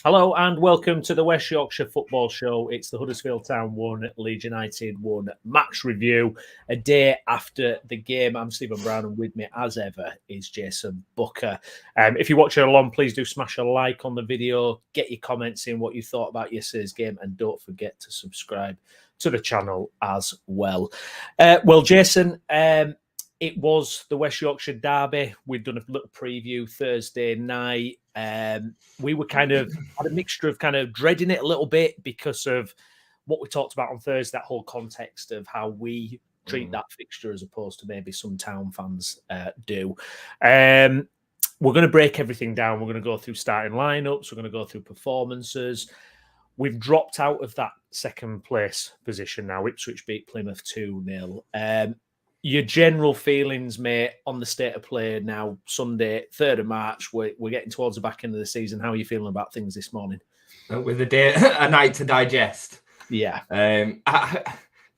Hello and welcome to the West Yorkshire Football Show. It's the Huddersfield Town 1, Leeds United 1 match review. A day after the game, I'm Stephen Brown, and with me, as ever, is Jason Booker. If you're watching along, please do smash a like on the video, get your comments in what you thought about yesterday's game, and don't forget to subscribe to the channel as well. Jason, it was the West Yorkshire derby. We'd done a little preview Thursday night. We were had a mixture of kind of dreading it a little bit because of what we talked about on Thursday, that whole context of how we treat that fixture as opposed to maybe some Town fans do. We're going to break everything down. We're going to go through starting lineups. We're going to go through performances. We've dropped out of that second place position now. Ipswich beat Plymouth 2-0. Your general feelings, mate, on the state of play now, Sunday, 3rd of March, we're getting towards the back end of the season. How are you feeling about things this morning? With a night to digest. Yeah.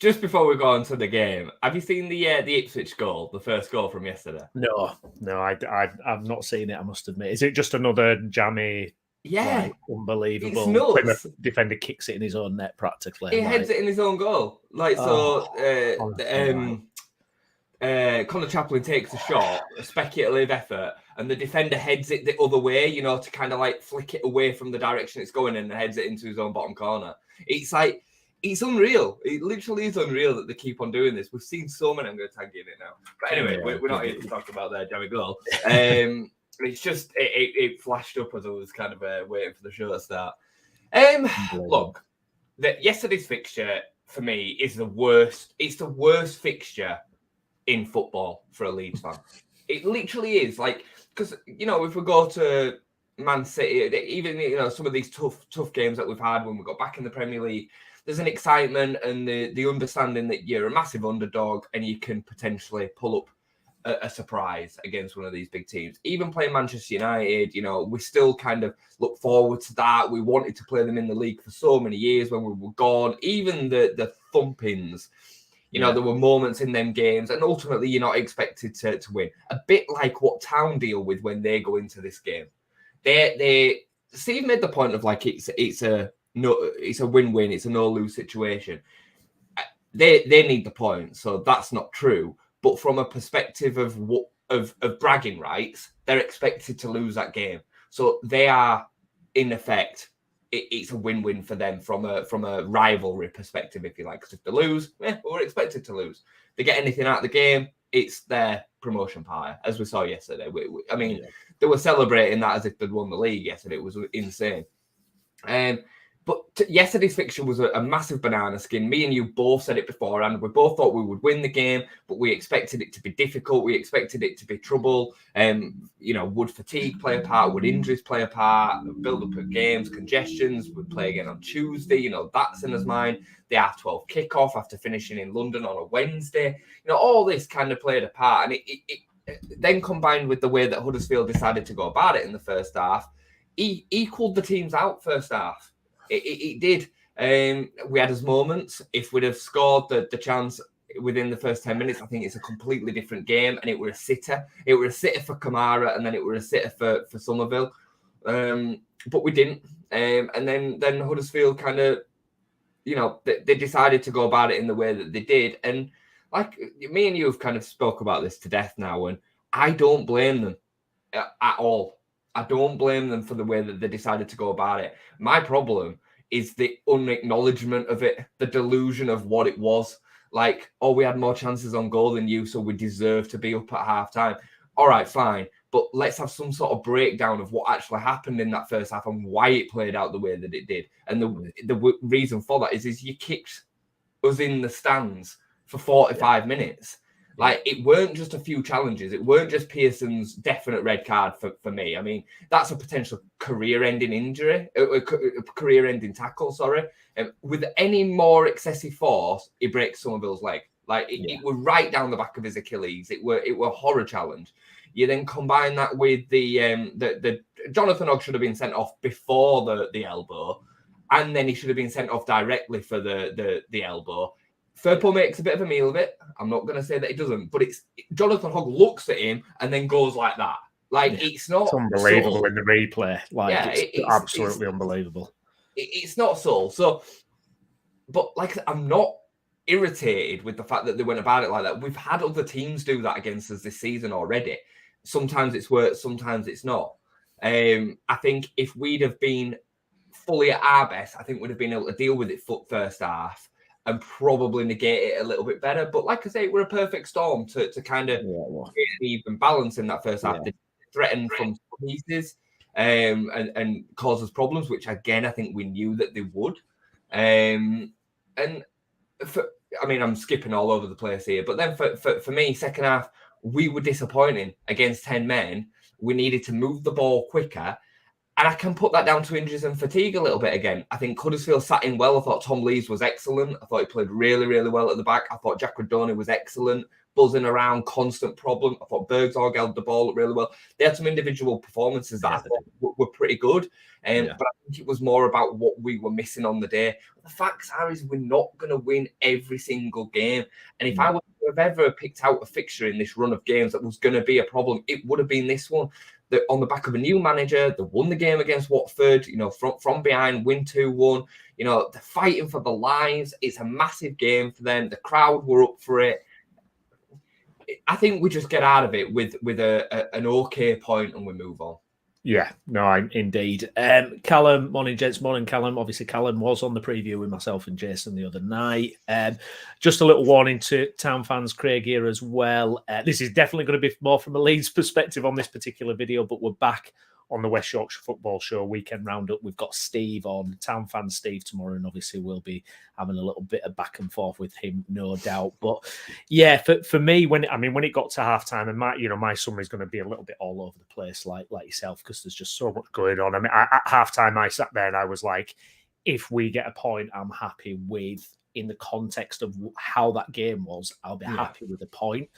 Just before we go on to the game, have you seen the Ipswich goal, the first goal from yesterday? No, I've not seen it, I must admit. Is it just another jammy? Yeah. Unbelievable. It's nuts. Plymouth defender kicks it in his own net practically. He heads it in his own goal. Conor Chaplin takes a shot, a speculative effort, and the defender heads it the other way, to kind of like flick it away from the direction it's going in and heads it into his own bottom corner. It's unreal. It literally is unreal that they keep on doing this. We've seen so many. I'm going to tag you in it now. But anyway, we're not here to talk about their jammy goal. It's just, it flashed up as I was kind of waiting for the show to start. Look, yesterday's fixture for me is the worst. It's the worst fixture in football for a Leeds fan. It literally is, because if we go to Man City, even some of these tough games that we've had when we got back in the Premier League, there's an excitement and the understanding that you're a massive underdog and you can potentially pull up a surprise against one of these big teams. Even playing Manchester United, we still kind of look forward to that. We wanted to play them in the league for so many years when we were gone. Even the thumpings. There were moments in them games, and ultimately you're not expected to win. A bit like what Town deal with when they go into this game. Steve made the point of it's a win-win, it's a no-lose situation. They need the point, so that's not true. But from a perspective of bragging rights, they're expected to lose that game. So they are, in effect, it's a win-win for them from a rivalry perspective, if you like. Because if they lose, we're expected to lose. They get anything out of the game, it's their promotion party, as we saw yesterday. They were celebrating that as if they'd won the league yesterday. It was insane. But yesterday's fixture was a massive banana skin. Me and you both said it beforehand. We both thought we would win the game, but we expected it to be difficult. We expected it to be trouble. Would fatigue play a part? Would injuries play a part? Build up of games, congestions. We'd play again on Tuesday. That's in his mind. The R12 kickoff after finishing in London on a Wednesday. All this kind of played a part. And it then combined with the way that Huddersfield decided to go about it in the first half, equaled the teams out first half. It did. We had his moments. If we'd have scored the chance within the first 10 minutes, I think it's a completely different game. And it were a sitter. It were a sitter for Kamara, and then it were a sitter for Somerville. But we didn't. And then Huddersfield kind of, they decided to go about it in the way that they did. And me and you have kind of spoke about this to death now, and I don't blame them at all. I don't blame them for the way that they decided to go about it. My problem is the unacknowledgement of it, the delusion of what it was. We had more chances on goal than you, so we deserve to be up at half-time. All right, fine. But let's have some sort of breakdown of what actually happened in that first half and why it played out the way that it did. And the reason for that is you kicked us in the stands for 45 minutes. It weren't just a few challenges. It weren't just Pearson's definite red card for me. That's a potential career-ending injury, a career-ending tackle, sorry. With any more excessive force, he breaks Somerville's leg. It were right down the back of his Achilles. It were a horror challenge. You then combine that with the Jonathan Ogg should have been sent off before the elbow, and then he should have been sent off directly for the elbow. Firpo makes a bit of a meal of it. I'm not going to say that he doesn't, but Jonathan Hogg looks at him and then goes like that. Like it's not unbelievable in the replay. Like it's it's absolutely unbelievable. It's not so. But like I'm not irritated with the fact that they went about it like that. We've had other teams do that against us this season already. Sometimes it's worked, sometimes it's not. I think if we'd have been fully at our best, I think we'd have been able to deal with it first half and probably negate it a little bit better. But like I say, we're a perfect storm to kind of create an even balance in that first half. They threaten from pieces and cause us problems, which again I think we knew that they would. I'm skipping all over the place here, but then for me, second half, we were disappointing against 10 men. We needed to move the ball quicker. And I can put that down to injuries and fatigue a little bit again. I think Huddersfield sat in well. I thought Tom Lees was excellent. I thought he played really, really well at the back. I thought Jack Radoni was excellent, buzzing around, constant problem. I thought Bergsorg held the ball really well. They had some individual performances that I thought were pretty good. But I think it was more about what we were missing on the day. The facts are is we're not going to win every single game. And if I would have ever picked out a fixture in this run of games that was going to be a problem, it would have been this one. That on the back of a new manager, they won the game against Watford, from behind, win 2-1. They're fighting for the lives. It's a massive game for them. The crowd were up for it. I think we just get out of it with an okay point and we move on. Yeah, no, indeed. Callum, morning, gents. Morning, Callum. Obviously, Callum was on the preview with myself and Jason the other night. Just a little warning to town fans, Craig here as well. This is definitely going to be more from a Leeds perspective on this particular video, but we're back on the West Yorkshire Football Show weekend roundup. We've got Steve on, town fan Steve tomorrow, and obviously we'll be having a little bit of back and forth with him, no doubt. But yeah, for me, when it got to halftime, and my summary is going to be a little bit all over the place, like yourself, because there's just so much going on. I mean, at halftime, I sat there and I was like, if we get a point, I'm happy with. In the context of how that game was, I'll be happy with the point.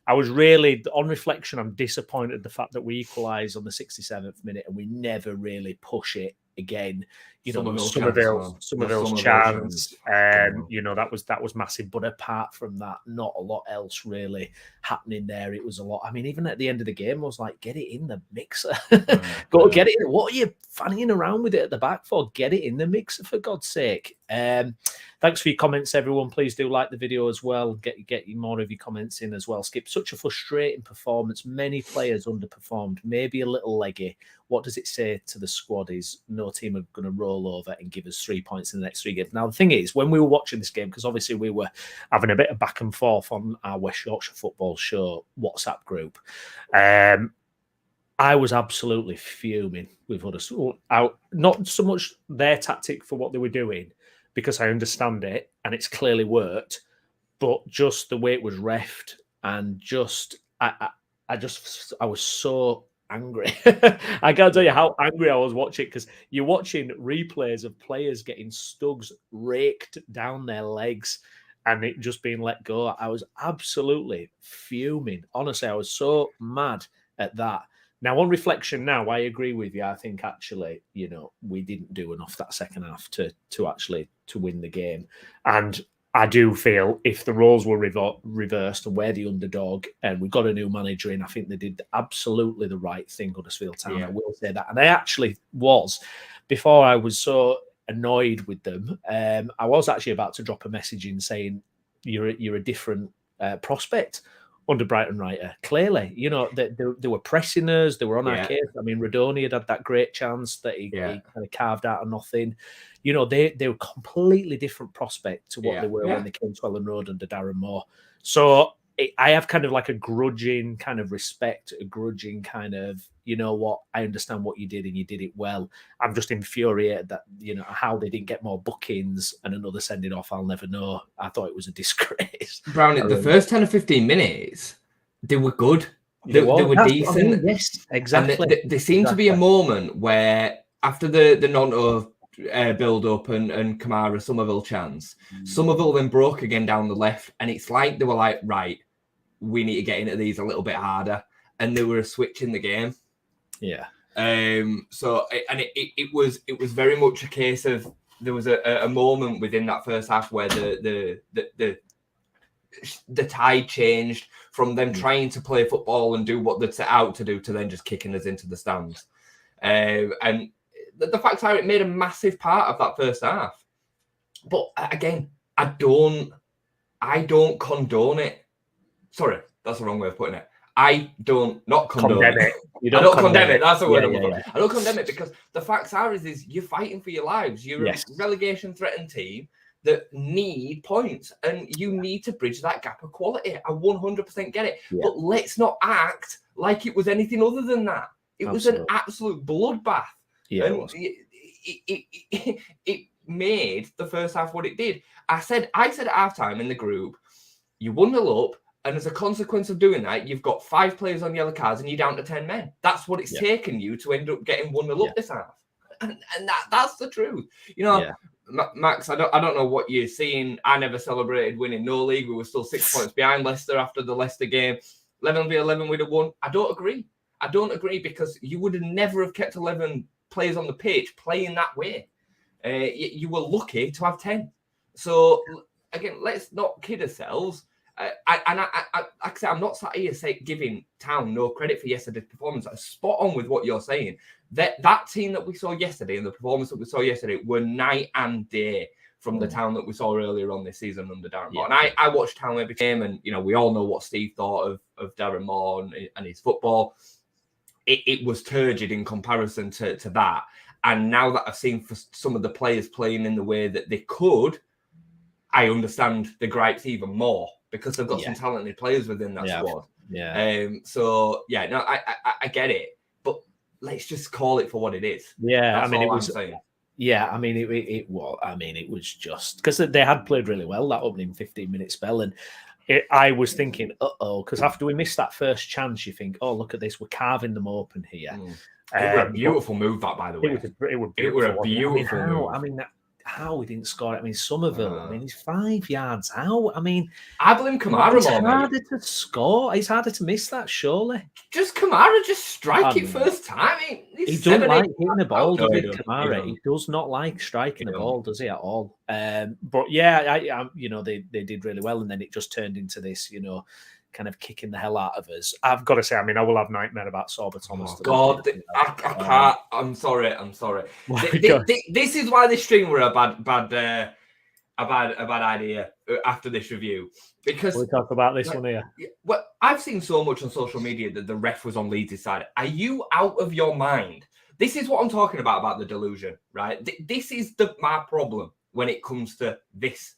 I was really, on reflection, I'm disappointed the fact that we equalised on the 67th minute and we never really push it again. Somerville's chance, that was massive. But apart from that, not a lot else really happening there. It was a lot. I mean, even at the end of the game, I was like, get it in the mixer. Get it in. What are you fanning around with it at the back for? Get it in the mixer, for God's sake. Thanks for your comments, everyone. Please do like the video as well. Get more of your comments in as well. Skip, such a frustrating performance. Many players underperformed, maybe a little leggy. What does it say to the squad is no team are going to roll over and give us 3 points in the next 3 games. Now, the thing is, when we were watching this game, because obviously we were having a bit of back and forth on our West Yorkshire Football Show WhatsApp group, I was absolutely fuming with Huddersfield. Not so much their tactic for what they were doing, because I understand it and it's clearly worked, but just the way it was reffed and just I was so angry. I can't tell you how angry I was watching, because you're watching replays of players getting stugs raked down their legs and it just being let go. I was absolutely fuming. Honestly, I was so mad at that. Now, on reflection now, I agree with you. I think actually, we didn't do enough that second half to win the game. And I do feel if the roles were reversed and we're the underdog and we got a new manager in, I think they did absolutely the right thing, Huddersfield Town. I will say that. And I actually was, before I was so annoyed with them, I was actually about to drop a message in saying, you're a different prospect under Brighton Writer. Clearly, they were pressing us, they were on our case. I mean, Radoni had that great chance that he kind of carved out of nothing. They were completely different prospect to what they were when they came to Ellen Road under Darren Moore. So I have kind of like a grudging kind of respect, a grudging kind of, I understand what you did and you did it well. I'm just infuriated that, how they didn't get more bookings and another sending off, I'll never know. I thought it was a disgrace. Browney, the first 10 or 15 minutes, they were good. They were decent. I mean, yes, exactly. And there seemed to be a moment where after the Nonto build-up and Kamara Somerville chance, Somerville then broke again down the left, and it's like they were like, right, we need to get into these a little bit harder, and they were switching the game. Yeah. So it was very much a case of there was a moment within that first half where the the tide changed from them trying to play football and do what they'd set out to do to then just kicking us into the stands. And the fact are, it made a massive part of that first half. But again, I don't condone it. Sorry, that's the wrong way of putting it. I don't not condone it. You I don't condemn it. That's the word I'm looking for. I don't condemn it because the facts are is you're fighting for your lives. You're a relegation threatened team that need points, and you need to bridge that gap of quality. I 100% get it. Yeah. But let's not act like it was anything other than that. It was an absolute bloodbath. Yeah, and it made the first half what it did. I said at halftime in the group, you 1-0 up, and as a consequence of doing that, you've got 5 players on yellow cards and you're down to 10 men. That's what it's taken you to end up getting 1-0 up this half. And that's the truth. You know, Max, I don't know what you're seeing. I never celebrated winning no league. We were still 6 points behind Leicester after the Leicester game. 11v11 we'd have won. I don't agree because you would have never have kept 11 players on the pitch playing that way. You were lucky to have 10. So again, let's not kid ourselves. I'm not sat here giving Town no credit for yesterday's performance. I'm spot on with what you're saying. That team that we saw yesterday and the performance that we saw yesterday were night and day from the Town that we saw earlier on this season under Darren Moore. And I watched Town every game, and you know we all know what Steve thought of Darren Moore and his football. It was turgid in comparison to that. And now that I've seen for some of the players playing in the way that they could, I understand the gripes even more because they've got some talented players within that squad. I get it, but let's just call it for what it is. Yeah, that's it was. I'm saying. Yeah, it was just because they had played really well that opening 15-minute spell, and I was thinking, because after we missed that first chance, you think, oh, look at this, we're carving them open here. It was a beautiful move, that, by the way. It was a beautiful move. How we didn't score it. Somerville, he's 5 yards out. I blame Kamara more. It's harder to score. It's harder to miss that, surely. Just Kamara, just strike it first time. He doesn't like hitting the ball, does he, Kamara? He does not like striking the ball, does he, at all? But yeah, they did really well, and then it just turned into this, kind of kicking the hell out of us. I've got to say, I will have nightmare about Sorba Thomas. Oh God, I can't. I'm sorry. This is why this stream were a bad idea after this review, because we'll talk about this one here. Well, I've seen so much on social media that the ref was on Leeds' side. Are you out of your mind? This is what I'm talking about the delusion, right? This is my problem when it comes to this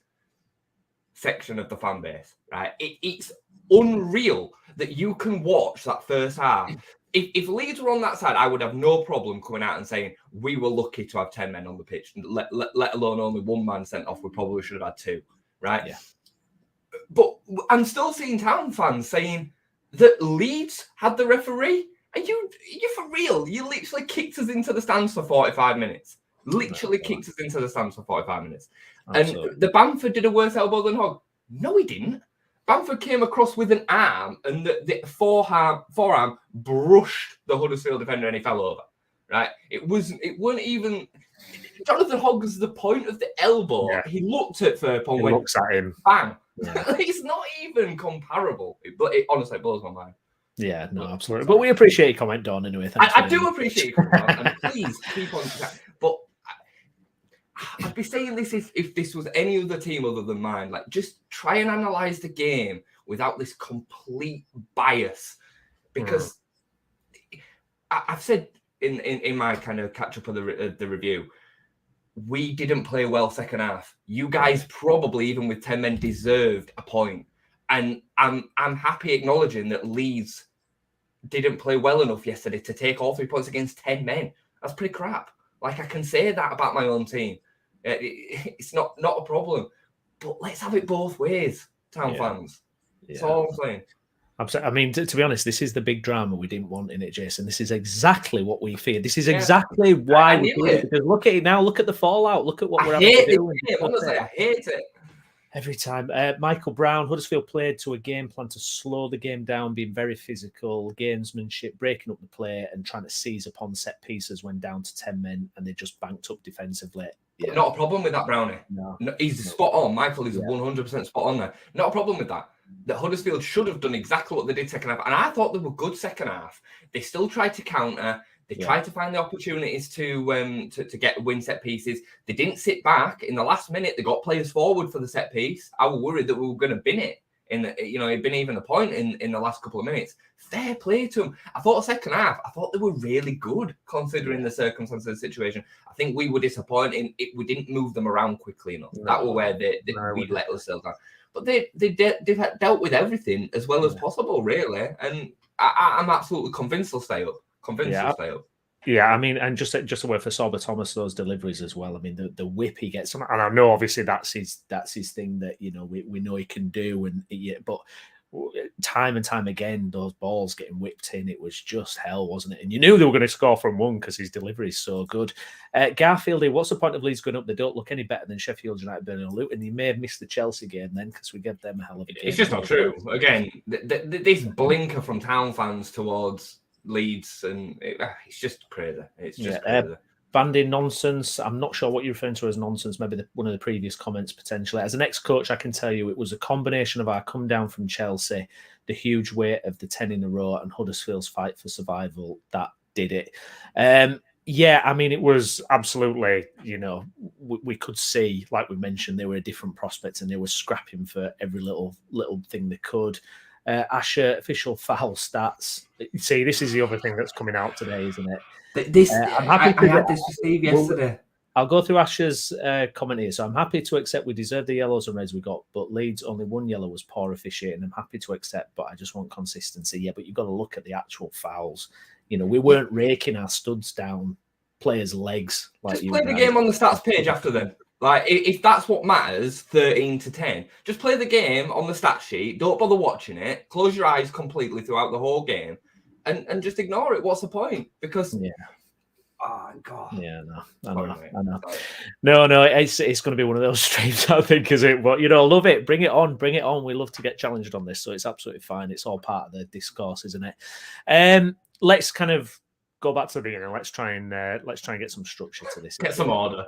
section of the fan base, right? It's unreal that you can watch that first half. If Leeds were on that side, I would have no problem coming out and saying we were lucky to have 10 men on the pitch, let alone only one man sent off. We probably should have had 2, right? Yeah. But I'm still seeing Town fans saying that Leeds had the referee. Are you for real? You literally kicked us into the stands for 45 minutes. Kicked us into the stands for 45 minutes. Absolutely. And the Bamford did a worse elbow than Hogg. No, he didn't. Bamford came across with an arm, and the forearm brushed the Huddersfield defender, and he fell over. Right? It weren't even. Jonathan Hogg was the point of the elbow. Yeah. He looked at Firpo and looks at him. Bang! Yeah. It's not even comparable. It honestly blows my mind. Yeah, no, absolutely. But we appreciate your comment, Don. Anyway, I do appreciate your comment, and please keep on. But I'd be saying this if this was any other team other than mine. Like, just try and analyze the game without this complete bias, because I've said in my kind of catch up of the review, we didn't play well second half. You guys probably, even with 10 men, deserved a point, and I'm happy acknowledging that Leeds didn't play well enough yesterday to take all 3 points against 10 men. That's pretty crap. Like, I can say that about my own team. It's not a problem, but let's have it both ways, Town fans. That's all I'm saying. To be honest, this is the big drama we didn't want in it, Jason. This is exactly what we feared. This is exactly why we do it. Because look at it now. Look at the fallout. Look at what we're having to do. Honestly, I hate it. Every time. Michael Brown, Huddersfield played to a game plan to slow the game down, being very physical, gamesmanship, breaking up the play and trying to seize upon set pieces when down to 10 men, and they just banked up defensively. Yeah. Not a problem with that, Brownie. No. He's spot on. Michael is 100% spot on there. Not a problem with that. That Huddersfield should have done exactly what they did second half. And I thought they were good second half. They still tried to counter. They tried to find the opportunities to get win set pieces. They didn't sit back. In the last minute, they got players forward for the set piece. I was worried that we were going to bin it. It'd been even a point in the last couple of minutes. Fair play to them. I thought second half, I thought they were really good considering the circumstances of the situation. I think we were disappointed. We didn't move them around quickly enough. That was where we let ourselves down. But they've dealt with everything as well as possible, really. And I'm absolutely convinced they'll stay up. They'll stay up. Yeah, I mean, and just a word for Sorba Thomas, those deliveries as well. I mean, the whip he gets, and I know obviously that's his thing that we know he can do, but time and time again, those balls getting whipped in, it was just hell, wasn't it? And you knew they were going to score from one because his delivery is so good. Garfieldy, what's the point of Leeds going up? They don't look any better than Sheffield United, Burnley, and Luton. He may have missed the Chelsea game then because we gave them a hell of a game. It's just not true. Again, this blinker from town fans towards Leeds, and it's just crazy. It's just crazy. Bandy nonsense. I'm not sure what you're referring to as nonsense. Maybe one of the previous comments potentially. As an ex-coach, I can tell you it was a combination of our come down from Chelsea, the huge weight of the 10 in a row, and Huddersfield's fight for survival that did it. Yeah, I mean, it was absolutely, we could see, like we mentioned, they were a different prospect and they were scrapping for every little thing they could. Asher, official foul stats. See, this is the other thing that's coming out today, isn't it? I'm happy I had this to Steve yesterday. I'll go through Asher's comment here. So I'm happy to accept we deserve the yellows and reds we got, but Leeds only one yellow was poor officiating. I'm happy to accept, but I just want consistency. Yeah, but you've got to look at the actual fouls. We weren't raking our studs down players' legs. Just play the game on the stats page after them. Like, if that's what matters, 13-10, just play the game on the stat sheet. Don't bother watching it. Close your eyes completely throughout the whole game and just ignore it. What's the point? Because, oh, God. Yeah, I know. No, it's going to be one of those streams, I think, is it? But, love it. Bring it on. We love to get challenged on this, so it's absolutely fine. It's all part of the discourse, isn't it? Let's kind of go back to the beginning. Let's try and get some structure to this. Get some order.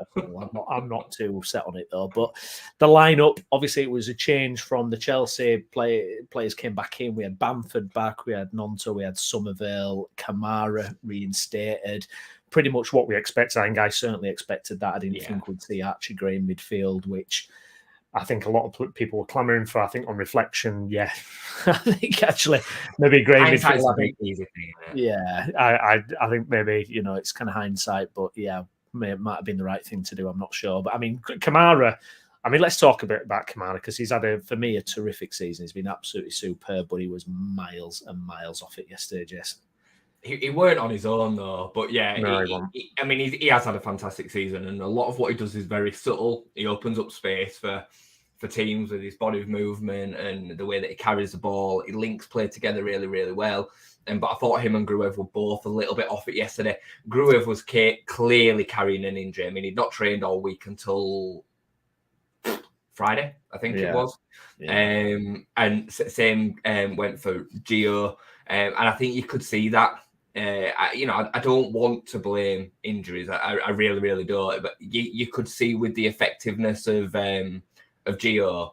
I'm not too set on it though. But the lineup, obviously, it was a change from the Chelsea players came back in. We had Bamford back, we had Nonto, we had Somerville, Kamara reinstated. Pretty much what we expected. I think I certainly expected that. I didn't think we'd see Archie Gray in midfield, which I think a lot of people were clamouring for. I think on reflection, I think actually maybe Gray midfield. I think maybe it's kind of hindsight, but it might have been the right thing to do. I'm not sure, but I mean Kamara. I mean, let's talk a bit about Kamara because he's had for me a terrific season. He's been absolutely superb, but he was miles and miles off it yesterday, Jess. He weren't on his own though, but he has had a fantastic season, and a lot of what he does is very subtle. He opens up space for teams with his body movement and the way that he carries the ball. He links play together really, really well. But I thought him and Gruev were both a little bit off it yesterday. Gruev was clearly carrying an injury. I mean, he'd not trained all week until Friday, I think it was. Yeah. And same went for Gio. And I think you could see that. I don't want to blame injuries. I really, really don't. But you could see with the effectiveness of Gio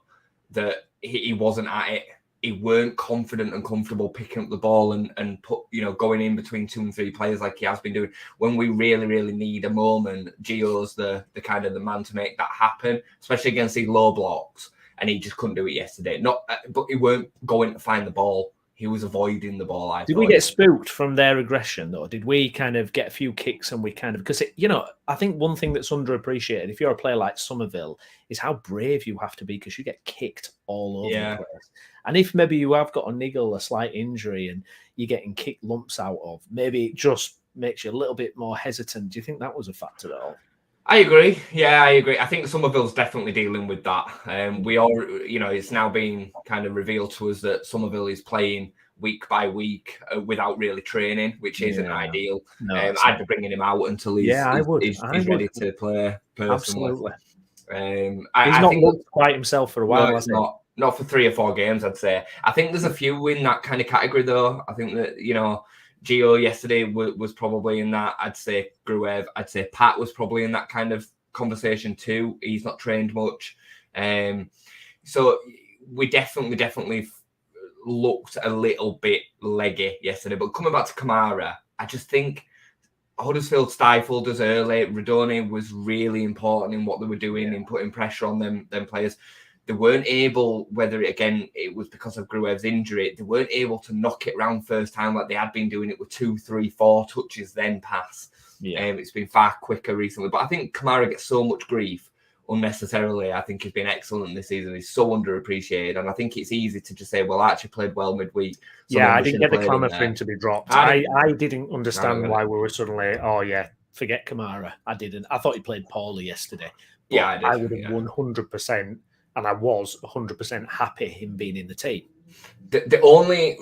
that he wasn't at it. He weren't confident and comfortable picking up the ball and put going in between 2 and 3 players like he has been doing. When we really, really need a moment, Gio's the kind of the man to make that happen, especially against these low blocks. And he just couldn't do it yesterday. But he weren't going to find the ball. He was avoiding the ball. Did we get spooked from their aggression, though? Did we kind of get a few kicks and we kind of... Because, I think one thing that's underappreciated, if you're a player like Somerville, is how brave you have to be because you get kicked all over the place. And if maybe you have got a niggle, a slight injury, and you're getting kicked lumps out of, maybe it just makes you a little bit more hesitant. Do you think that was a factor at all? I agree. Yeah, I agree. I think Somerville's definitely dealing with that. It's now been kind of revealed to us that Somerville is playing week by week without really training, which isn't ideal. No, I'd be bringing him out until he's ready to play personally. Absolutely. He's not looked quite himself for a while, has he? Not for 3 or 4 games, I'd say. I think there's a few in that kind of category, though. I think that, Gio yesterday was probably in that. I'd say Gruev. I'd say Pat was probably in that kind of conversation too. He's not trained much. So we definitely looked a little bit leggy yesterday. But coming back to Kamara, I just think Huddersfield stifled us early. Radoni was really important in what they were doing in putting pressure on them players. They weren't able, whether it was because of Gruev's injury, they weren't able to knock it round first time like they had been doing it with 2, 3, 4 touches, then pass. Yeah. It's been far quicker recently. But I think Kamara gets so much grief unnecessarily. I think he's been excellent this season. He's so underappreciated. And I think it's easy to just say, well, I actually played well midweek. I didn't get the clamour for him to be dropped. I didn't understand why we were suddenly, forget Kamara. I didn't. I thought he played poorly yesterday. But I would have 100%, and I was 100% happy him being in the team. The only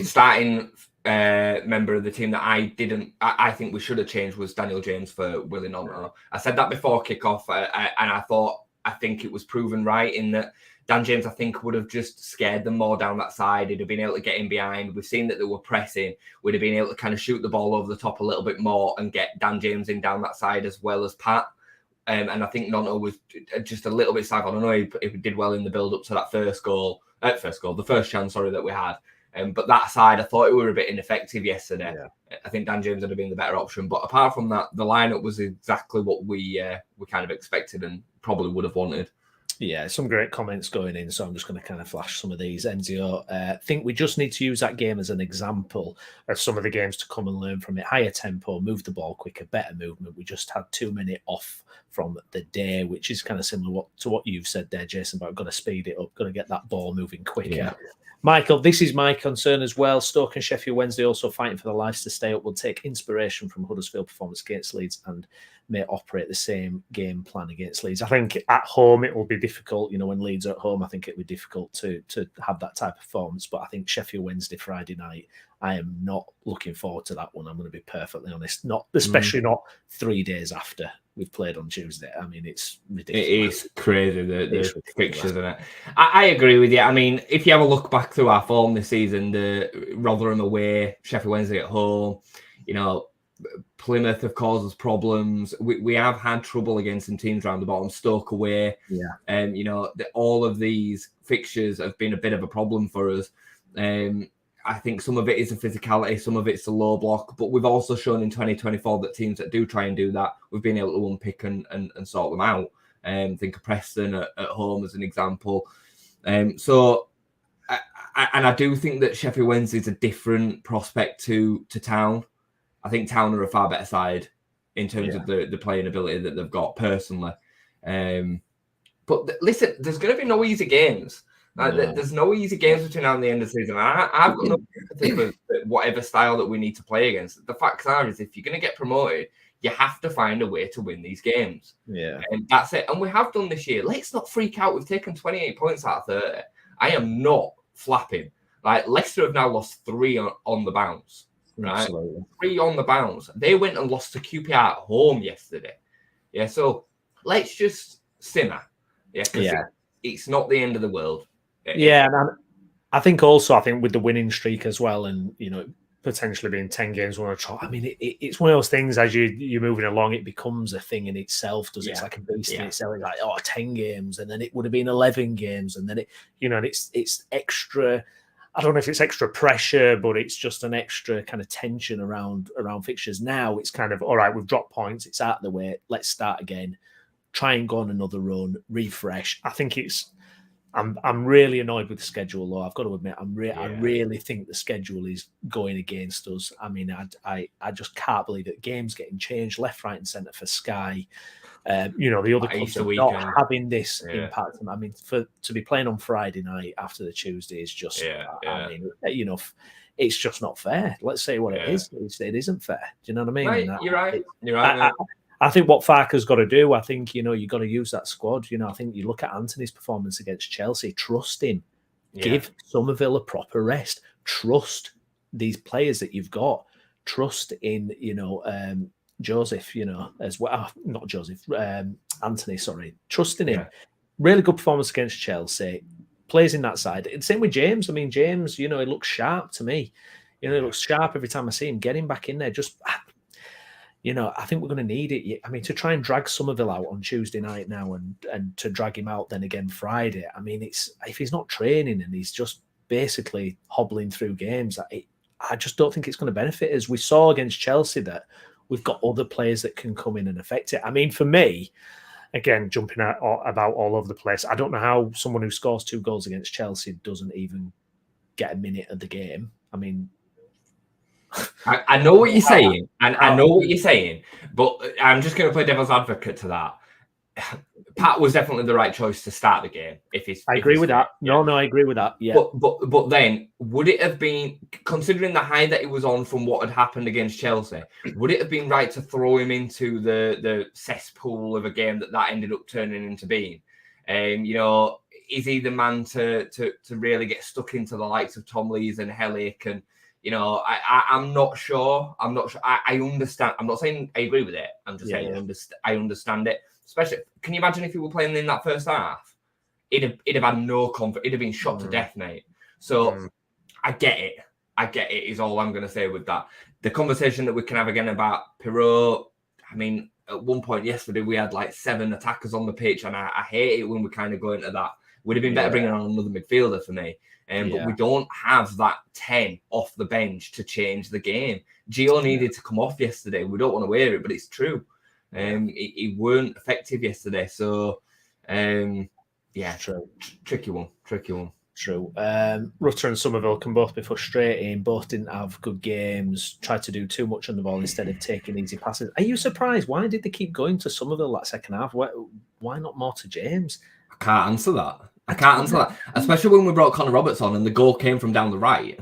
starting member of the team that I think we should have changed was Daniel James for Willie Gnonto. I said that before kickoff, and I think it was proven right in that Dan James, I think, would have just scared them more down that side. He'd have been able to get in behind. We've seen that they were pressing. We'd have been able to kind of shoot the ball over the top a little bit more and get Dan James in down that side as well as Pat. And I think Gnonto was just a little bit stifled. I know he did well in the build-up to that the first chance, that we had. But that side, I thought we were a bit ineffective yesterday. Yeah. I think Dan James would have been the better option. But apart from that, the lineup was exactly what we kind of expected and probably would have wanted. Yeah, some great comments going in, so I'm just going to kind of flash some of these. Enzio, think we just need to use that game as an example of some of the games to come and learn from it. Higher tempo, move the ball quicker, better movement. We just had too many off from the day, which is kind of similar to what you've said there, Jason, but I've got to speed it up, got to get that ball moving quicker. Yeah. Michael, this is my concern as well. Stoke and Sheffield Wednesday also fighting for their lives to stay up. Will take inspiration from Huddersfield performance against Leeds and may operate the same game plan against Leeds. I think at home it will be difficult. When Leeds are at home, I think it'll be difficult to have that type of performance. But I think Sheffield Wednesday Friday night, I am not looking forward to that one. I'm going to be perfectly honest. Especially not 3 days after we've played on Tuesday. I mean, it's ridiculous. It is crazy, the fixtures, isn't it? I agree with you. I mean, if you have a look back through our form this season, the Rotherham away, Sheffield Wednesday at home, Plymouth have caused us problems. We have had trouble against some teams around the bottom, Stoke away. Yeah. All of these fixtures have been a bit of a problem for us. I think some of it is a physicality, some of it's a low block, but we've also shown in 2024 that teams that do try and do that, we've been able to unpick and sort them out. Think of Preston at home as an example. So I do think that Sheffield Wednesday is a different prospect to Town. I think Town are a far better side in terms of the playing ability that they've got personally. But listen, there's going to be no easy games. There's no easy games between now and the end of the season. I've got no sympathy for whatever style that we need to play against. The facts are, is if you're going to get promoted, you have to find a way to win these games. Yeah. And that's it. And we have done this year. Let's not freak out. We've taken 28 points out of 30. I am not flapping. Like, Leicester have now lost 3 on the bounce. Right? Absolutely. 3 on the bounce. They went and lost to QPR at home yesterday. Yeah, so let's just simmer. Yeah, because it's not the end of the world. Yeah, and I think with the winning streak as well, and potentially being 10 games on a trot. I mean, it's one of those things as you're moving along, it becomes a thing in itself. It's like a beast in itself. Like 10 games, and then it would have been 11 games, and then it's extra. I don't know if it's extra pressure, but it's just an extra kind of tension around fixtures. Now it's kind of all right. We've dropped points. It's out of the way. Let's start again. Try and go on another run. Refresh. I think it's. I'm really annoyed with the schedule, though. I've got to admit, I really think the schedule is going against us. I mean, I just can't believe that games getting changed left, right, and centre for Sky. The other clubs are not having this impact. I mean, to be playing on Friday night after the Tuesday is just. I mean, it's just not fair. Let's say what it is. It isn't fair. Do you know what I mean? Right, you're right. You're right. I think what Farke's got to do, I think, you've got to use that squad. I think you look at Anthony's performance against Chelsea, trust him. Give Somerville a proper rest. Trust these players that you've got. Trust in, Joseph, as well. Not Joseph, Anthony, sorry. Trust in him. Really good performance against Chelsea. Plays in that side. Same with James. I mean, James, he looks sharp to me. He looks sharp every time I see him. Get him back in there. Just... I think we're going to need it. I mean, to try and drag Somerville out on Tuesday night now and to drag him out then again Friday. I mean, if he's not training and he's just basically hobbling through games, I just don't think it's going to benefit us. We saw against Chelsea that we've got other players that can come in and affect it. I mean, for me, again, jumping out about all over the place, I don't know how someone who scores 2 goals against Chelsea doesn't even get a minute of the game. I mean, I know what you're saying, and I know what you're saying, but I'm just going to play devil's advocate to that. Pat was definitely the right choice to start the game. I agree with that. Yeah. No, I agree with that. Yeah. But then, would it have been, considering the high that he was on from what had happened against Chelsea, would it have been right to throw him into the cesspool of a game that ended up turning into being? Is he the man to really get stuck into the likes of Tom Lees and Hellick? And I'm not sure. I understand. I'm not saying I agree with it. I'm just saying I understand it. Especially, can you imagine if he were playing in that first half? He'd have had no comfort. He'd have been shot to death, mate. So I get it. Is all I'm going to say with that. The conversation that we can have again about Pirot. I mean, at one point yesterday we had like 7 attackers on the pitch, and I hate it when we kind of go into that. Would have been better bringing on another midfielder for me. But we don't have that 10 off the bench to change the game. Gio needed to come off yesterday. We don't want to wear it, but it's true. He weren't effective yesterday. So, true. Tricky one. True. Rutter and Somerville can both be frustrating. Both didn't have good games. Tried to do too much on the ball instead of taking easy passes. Are you surprised? Why did they keep going to Somerville that second half? Why not more to James? I can't answer that. Especially when we brought Connor Roberts on and the goal came from down the right.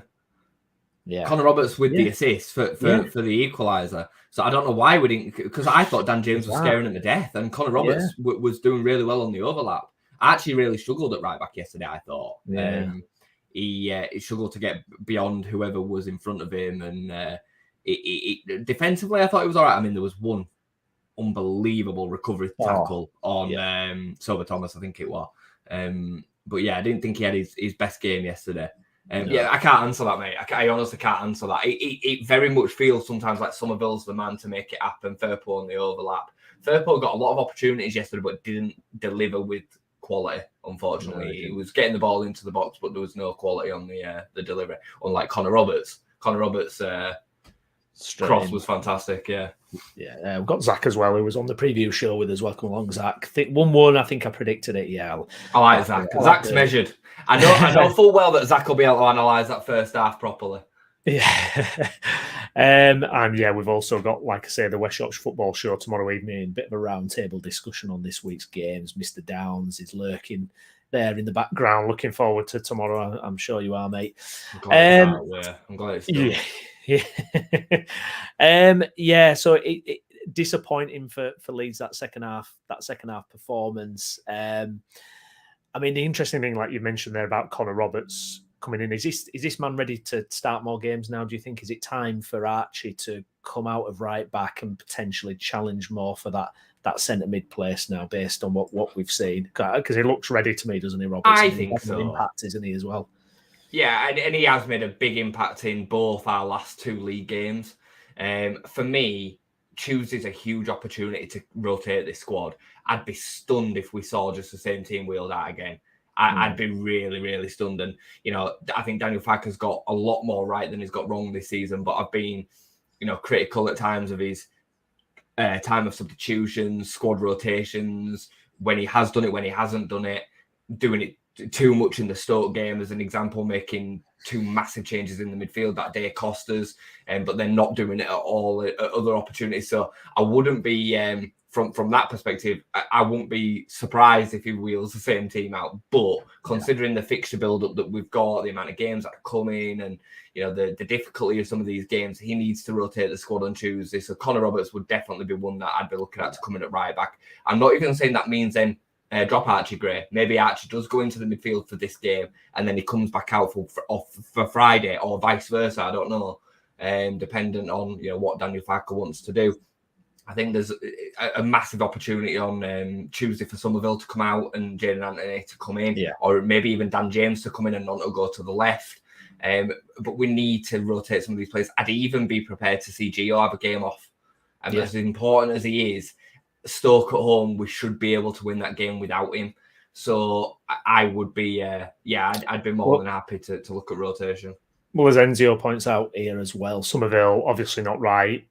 Yeah, Connor Roberts with the assist for the equaliser. So I don't know why we didn't, because I thought Dan James was scaring him to death, and Connor Roberts was doing really well on the overlap. I actually really struggled at right back yesterday, I thought. He struggled to get beyond whoever was in front of him, and defensively I thought it was all right. I mean, there was one unbelievable recovery tackle on Sober Thomas, I think it was. But yeah, I didn't think he had his best game yesterday. Yeah, I can't answer that, mate. I honestly can't answer that. It very much feels sometimes like Somerville's the man to make it happen. Firpo on the overlap. Firpo got a lot of opportunities yesterday, but didn't deliver with quality, unfortunately. He was getting the ball into the box, but there was no quality on the delivery, unlike Connor Roberts. Connor Roberts' cross was fantastic, yeah. Yeah, we've got Zach as well, who was on the preview show with us. Welcome along, Zach. 1-1, I think I predicted it, yeah. I like Zach. Zach's measured. I know full well that Zach will be able to analyse that first half properly. Yeah. And yeah, we've also got, like I say, the West Yorkshire Football Show tomorrow evening. Bit of a roundtable discussion on this week's games. Mr. Downs is lurking there in the background. Looking forward to tomorrow. I'm sure you are, mate. I'm glad it's done. So it disappointing for Leeds that second half performance. I mean, the interesting thing, like you mentioned there about Connor Roberts coming in, is this man ready to start more games now? Do you think, is it time for Archie to come out of right back and potentially challenge more for that centre mid place now, based on what we've seen? Because he looks ready to me, doesn't he, Roberts? I think so. Impact, isn't he, as well? Yeah, and he has made a big impact in both our last 2 league games. For me, Tuesday's a huge opportunity to rotate this squad. I'd be stunned if we saw just the same team wheeled out again. I'd be really, really stunned. And, I think Daniel Farker's got a lot more right than he's got wrong this season, but I've been, critical at times of his time of substitutions, squad rotations, when he has done it, when he hasn't done it, doing it too much in the Stoke game as an example, making 2 massive changes in the midfield that day cost us, but then not doing it at all at other opportunities. So I wouldn't be, from that perspective, I wouldn't be surprised if he wheels the same team out. But considering the fixture build-up that we've got, the amount of games that are coming, and the difficulty of some of these games, he needs to rotate the squad on Tuesday. So Connor Roberts would definitely be one that I'd be looking at to come in at right back. I'm not even saying that means then drop Archie Gray. Maybe Archie does go into the midfield for this game and then he comes back out for Friday, or vice versa. I don't know, dependent on what Daniel Farker wants to do. I think there's a massive opportunity on Tuesday for Somerville to come out and Jayden Anthony to come in, or maybe even Dan James to come in and Nonto go to the left. But we need to rotate some of these players. I'd even be prepared to see Gio have a game off. And as important as he is, Stoke at home, we should be able to win that game without him. So I would be, I'd be more than happy to look at rotation. Well, as Enzio points out here as well, Somerville obviously not right.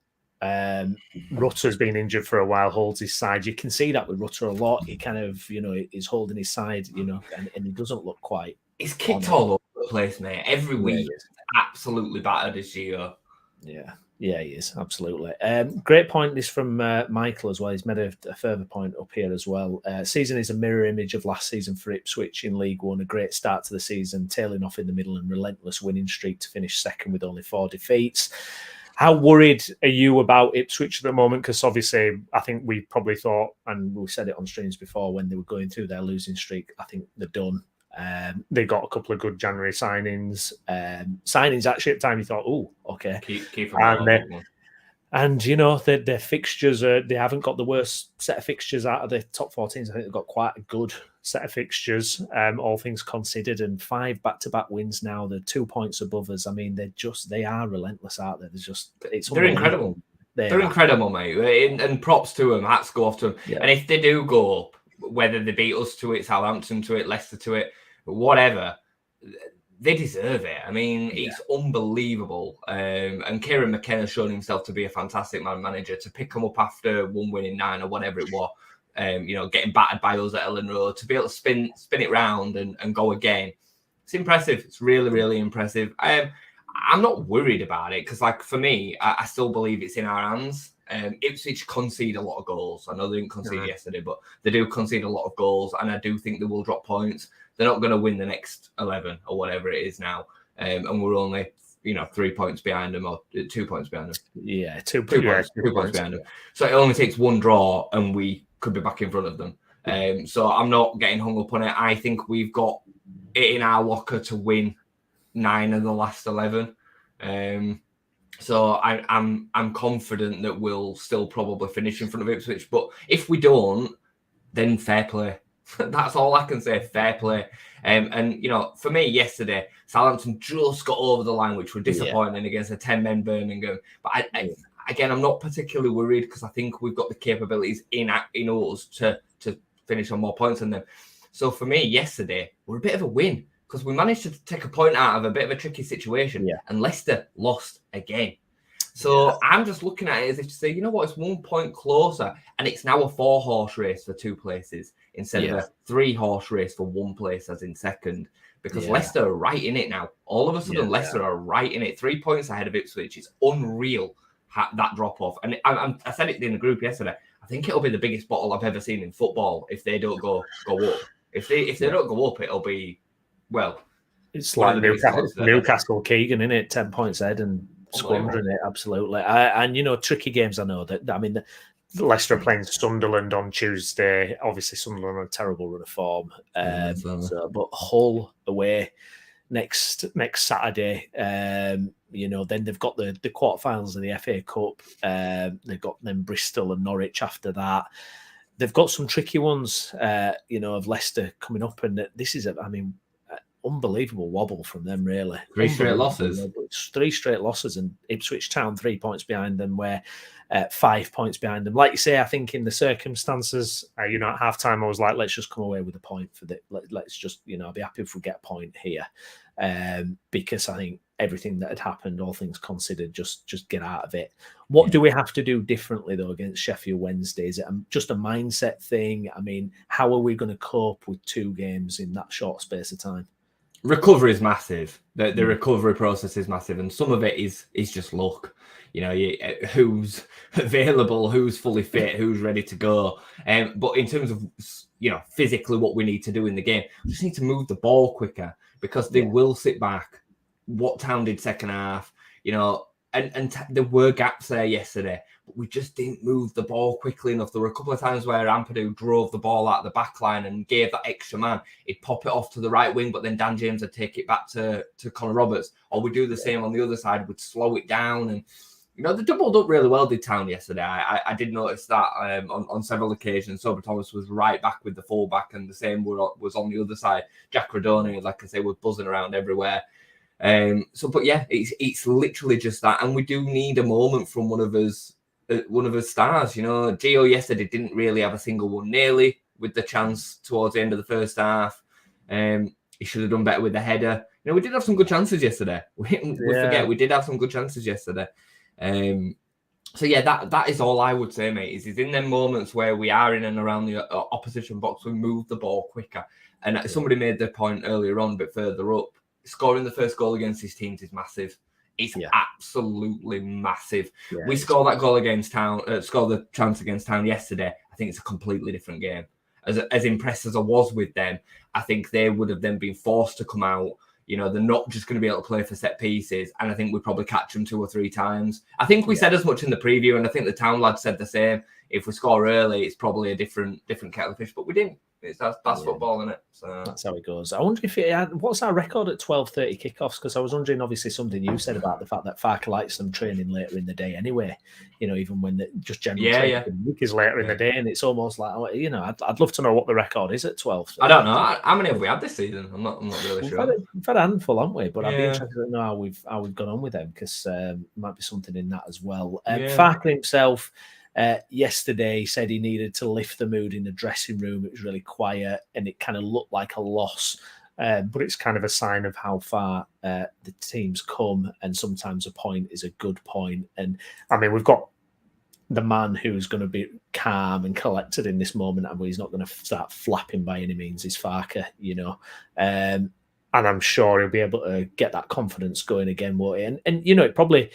Rutter's been injured for a while, holds his side. You can see that with Rutter a lot. He kind of, he's holding his side, and he doesn't look quite. He's kicked all over the place, mate. Every week, absolutely battered as Gio. Yeah, he is. Absolutely. Great point. This from Michael as well. He's made a further point up here as well. Season is a mirror image of last season for Ipswich in League One. A great start to the season, tailing off in the middle and relentless winning streak to finish second with only 4 defeats. How worried are you about Ipswich at the moment? Because obviously, I think we probably thought, and we said it on streams before, when they were going through their losing streak, I think they're done. They got a couple of good January signings. Signings actually at the time you thought, oh, okay. Keep and their fixtures they haven't got the worst set of fixtures out of the top 14s. I think they've got quite a good set of fixtures, all things considered, and 5 back-to-back wins now. They're 2 points above us. I mean, they are relentless out there. They're incredible. They're incredible, mate. And props to them. Hats go off to them. Yeah. And if they do go up, whether they beat us to it, Southampton to it, Leicester to it, whatever, they deserve it. I mean, it's unbelievable. And Kieran McKenna's shown himself to be a fantastic manager. To pick them up after 1 win in 9 or whatever it was, getting battered by us at Ellen Road, to be able to spin it round and go again. It's impressive. It's really, really impressive. I'm not worried about it because, for me, I still believe it's in our hands. Ipswich concede a lot of goals. I know they didn't concede yesterday, but they do concede a lot of goals, and I do think they will drop points. They're not going to win the next 11 or whatever it is now, and we're only 3 points behind them or 2 points behind them. Yeah, 2 points behind them. So it only takes one draw, and we could be back in front of them. So I'm not getting hung up on it. I think we've got it in our locker to win 9 of the last 11. So I'm confident that we'll still probably finish in front of Ipswich. But if we don't, then fair play. That's all I can say. Fair play. And for me yesterday, Southampton just got over the line, which were disappointing against a 10-men Birmingham. But again, I'm not particularly worried because I think we've got the capabilities in us to finish on more points than them. So for me yesterday, we're a bit of a win, because we managed to take a point out of a bit of a tricky situation, and Leicester lost again. So I'm just looking at it as if to say, you know what, it's 1 point closer, and it's now a 4-horse race for 2 places instead of a 3-horse race for 1 place as in second, because Leicester are right in it now. All of a sudden, Leicester are right in it. 3 points ahead of Ipswich. It's unreal, that drop-off. And I said it in the group yesterday, I think it'll be the biggest bottle I've ever seen in football if they don't go up. If they don't go up, it'll be... Well, it's like Newcastle Keegan, isn't it? 10 points ahead and squandering it, absolutely. Tricky games, I know that. I mean, Leicester are playing Sunderland on Tuesday. Obviously, Sunderland on a terrible run of form. But Hull away next Saturday. Then they've got the quarterfinals of the FA Cup. They've got then Bristol and Norwich after that. They've got some tricky ones, of Leicester coming up, and this is unbelievable wobble from them, really. 3 straight losses. 3 straight losses, and Ipswich Town 3 points behind them, where 5 points behind them. Like you say, I think in the circumstances, at half time, I was like, let's just come away with a point for the. Let's just, I'll be happy if we get a point here, because I think everything that had happened, all things considered, just get out of it. What do we have to do differently though against Sheffield Wednesday? Is it just a mindset thing? I mean, how are we going to cope with 2 games in that short space of time? Recovery is massive. The recovery process is massive, and some of it is just luck. Who's available, who's fully fit, who's ready to go. But in terms of physically what we need to do in the game, we just need to move the ball quicker, because they will sit back. What Town did second half, and there were gaps there yesterday, but we just didn't move the ball quickly enough. There were a couple of times where Ampadu drove the ball out of the back line and gave that extra man. He'd pop it off to the right wing, but then Dan James would take it back to Connor Roberts. Or we'd do the same on the other side, would slow it down. And, they doubled up really well, did Town yesterday. I did notice that on several occasions. Sober Thomas was right back with the fullback, and the same was on the other side. Jack Radoni, like I say, was buzzing around everywhere. It's literally just that, and we do need a moment from one of us one of his stars. You know, Gio yesterday didn't really have a single one nearly with the chance towards the end of the first half. He should have done better with the header. You know, we did have some good chances yesterday. We forget we did have some good chances yesterday. So yeah, that is all I would say, mate. Is in them moments where we are in and around the opposition box, we move the ball quicker. And somebody made the point earlier on, a bit further up. Scoring the first goal against his teams is massive. It's absolutely massive. Yeah, we score that goal against Town, score the chance against Town yesterday. I think it's a completely different game. As impressed as I was with them, I think they would have then been forced to come out. You know, they're not just going to be able to play for set pieces. And I think we'd probably catch them 2 or 3 times. I think we said as much in the preview, and I think the Town lads said the same. If we score early, it's probably a different kettle of fish. But we didn't. That's football, isn't it? So that's how it goes. I wonder if what's our record at 12:30 kickoffs? Because I was wondering, obviously, something you said about the fact that Farker likes them training later in the day anyway. You know, even when just general training is later in the day, and it's almost like, you know, I'd love to know what the record is at 12. I don't know how many have we had this season. I'm not really sure. We've had a handful, haven't we? But I'd be interested to know how we've gone on with them, because might be something in that as well. Farker himself. Yesterday said he needed to lift the mood in the dressing room. It was really quiet and it kind of looked like a loss, but it's kind of a sign of how far the team's come, and sometimes a point is a good point. And I mean, we've got the man who's going to be calm and collected in this moment, and he's not going to start flapping by any means, is Farker, you know. And I'm sure he'll be able to get that confidence going again, won't he? And you know, it probably...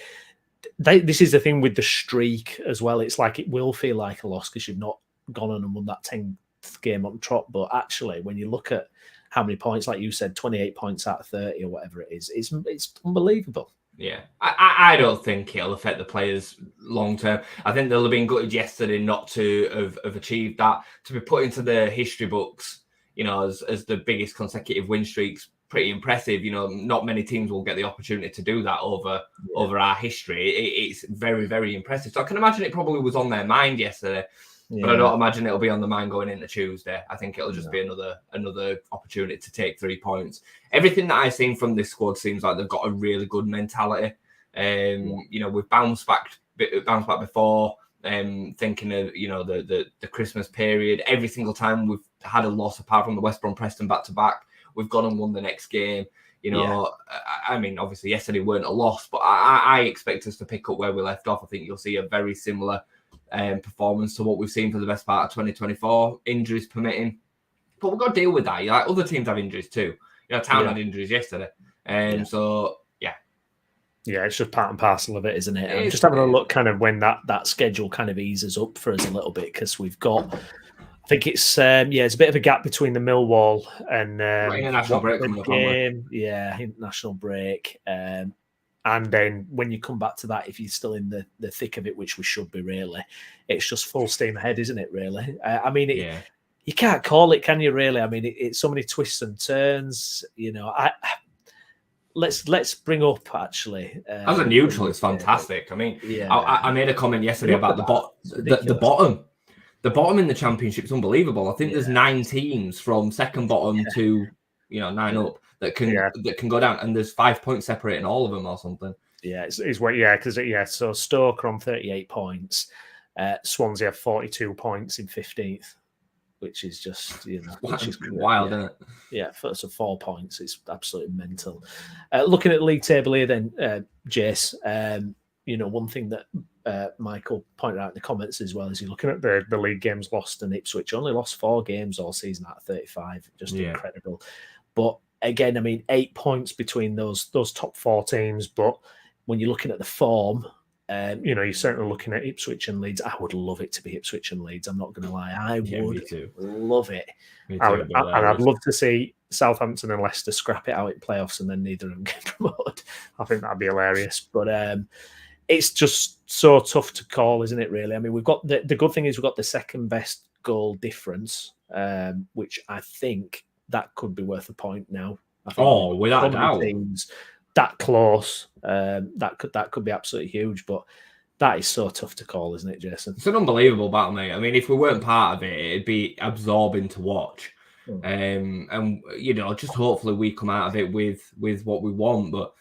this is the thing with the streak as well. It's like it will feel like a loss because you've not gone on and won that 10th game on trot. But actually, when you look at how many points, like you said, 28 points out of 30 or whatever it is, it's unbelievable. Yeah, I don't think it'll affect the players long term. I think they'll have been gutted yesterday not to have achieved that. To be put into the history books, you know, as the biggest consecutive win streaks, pretty impressive. You know, not many teams will get the opportunity to do that over our history. It's very, very impressive. So I can imagine it probably was on their mind yesterday, but I don't imagine it'll be on the mind going into Tuesday. I think it'll just be another opportunity to take 3 points. Everything that I've seen from this squad seems like they've got a really good mentality. You know, we've bounced back before. Thinking of, you know, the Christmas period, every single time we've had a loss apart from the West Brom Preston back-to-back, we've gone and won the next game. You know, I mean, obviously yesterday weren't a loss, but I expect us to pick up where we left off. I think you'll see a very similar performance to what we've seen for the best part of 2024, injuries permitting. But we've got to deal with that. Like, other teams have injuries too. You know, Town had injuries yesterday. So, yeah, it's just part and parcel of it, isn't it? I'm just having a look kind of when that schedule kind of eases up for us a little bit, because we've got... I think it's it's a bit of a gap between the Millwall and international break coming up. International break. And then when you come back to that, if you're still in the thick of it, which we should be really, it's just full steam ahead, isn't it? Really, I mean, you can't call it, can you? Really, I mean, it's so many twists and turns. You know, let's bring up actually. As a neutral, it's fantastic. I mean, I made a comment yesterday about the bottom. The bottom in the Championship is unbelievable. I think there's 9 teams from second bottom to 9 up that can go down, and there's 5 points separating all of them or something. Yeah, because so Stoke are on 38 points, Swansea have 42 points in 15th, which is just which is wild, isn't it? Yeah, so 4 points. It's absolutely mental. Looking at the league table here, then, Jace. One thing that Michael pointed out in the comments as well is you're looking at the league games lost, and Ipswich only lost 4 games all season out of 35. Just incredible. But again, I mean, 8 points between those top 4 teams. But when you're looking at the form, you're certainly looking at Ipswich and Leeds. I would love it to be Ipswich and Leeds. I'm not going to lie. I would love it. I'd love to see Southampton and Leicester scrap it out in playoffs and then neither of them get promoted. I think that'd be hilarious. But it's just so tough to call, isn't it, really? I mean, we've got the good thing is we've got the second best goal difference, which I think that could be worth a point now. I think without a doubt. Teams that close, that could be absolutely huge, but that is so tough to call, isn't it, Jason? It's an unbelievable battle, mate. I mean, if we weren't part of it, it'd be absorbing to watch. And just hopefully we come out of it with what we want. But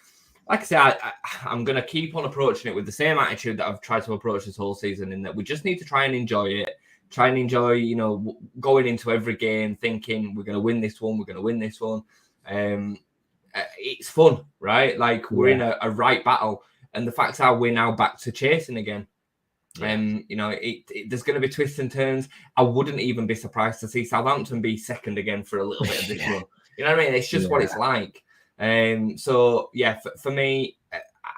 like I said, I'm going to keep on approaching it with the same attitude that I've tried to approach this whole season, in that we just need to try and enjoy it. Try and enjoy, you know, going into every game thinking we're going to win this one, we're going to win this one. It's fun, right? Like, we're in a right battle. And the fact that we're now back to chasing again. You know, there's going to be twists and turns. I wouldn't even be surprised to see Southampton be second again for a little bit of this run. You know what I mean? It's just what it's like. So, yeah, for me,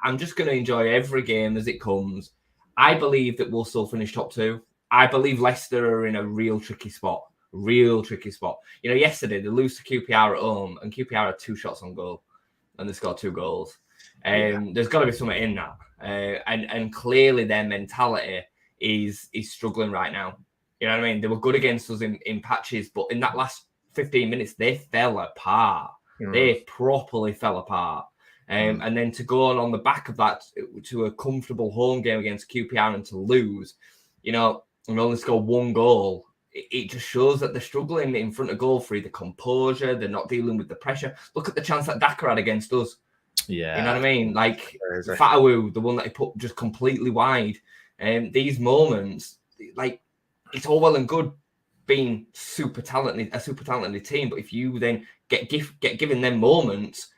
I'm just going to enjoy every game as it comes. I believe that we'll still finish top 2. I believe Leicester are in a real tricky spot. You know, yesterday they lose to QPR at home, and QPR had 2 shots on goal, and they scored 2 goals. There's got to be something in that. And clearly their mentality is struggling right now. You know what I mean? They were good against us in patches, but in that last 15 minutes, they fell apart. They properly fell apart. And then to go on the back of that to a comfortable home game against QPR and to lose, you know, and only score 1 goal, it just shows that they're struggling in front of goal for either composure, they're not dealing with the pressure. Look at the chance that Daka had against us. Yeah. You know what I mean? Like, Fatawu, the one that he put just completely wide. These moments, like, it's all well and good being a super talented team, but if you then get given them moments,